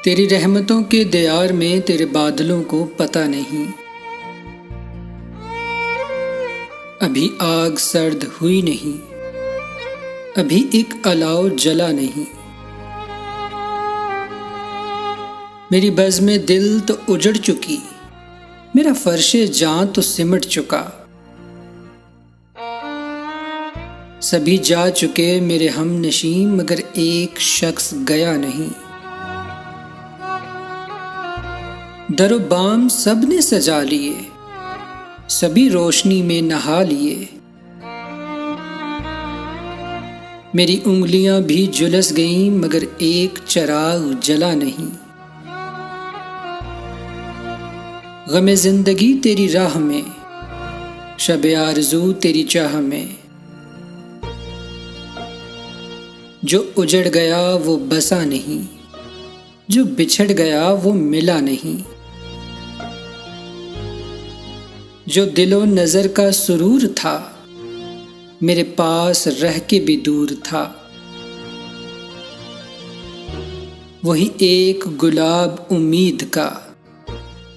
تیری رحمتوں کے دیار میں تیرے بادلوں کو پتہ نہیں، ابھی آگ سرد ہوئی نہیں، ابھی ایک الاؤ جلا نہیں۔ میری بزم دل تو اجڑ چکی، میرا فرش جاں تو سمٹ چکا، سبھی جا چکے میرے ہم نشیں مگر ایک شخص گیا نہیں۔ در و بام سب نے سجا لیے، سبھی روشنی میں نہا لیے، میری انگلیاں بھی جھلس گئیں مگر ایک چراغ جلا نہیں۔ غم زندگی تیری راہ میں، شب آرزو تیری چاہ میں، جو اجڑ گیا وہ بسا نہیں، جو بچھڑ گیا وہ ملا نہیں، جو دل و نظر کا سرور تھا میرے پاس رہ کے بھی دور تھا، وہی ایک گلاب امید کا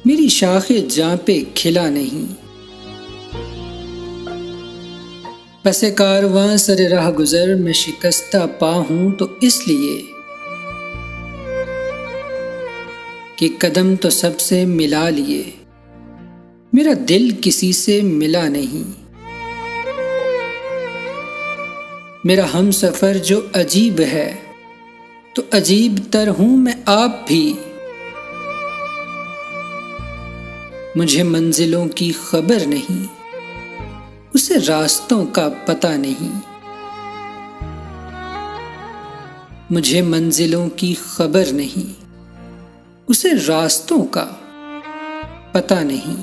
میری شاخ جاں پہ کھلا نہیں۔ پس کارواں سر راہ گزر میں شکستہ پا ہوں تو اس لیے کہ قدم تو سب سے ملا لیے، میرا دل کسی سے ملا نہیں۔ میرا ہم سفر جو عجیب ہے تو عجیب تر ہوں میں آپ بھی، مجھے منزلوں کی خبر نہیں، اسے راستوں کا پتہ نہیں، مجھے منزلوں کی خبر نہیں، اسے راستوں کا پتہ نہیں۔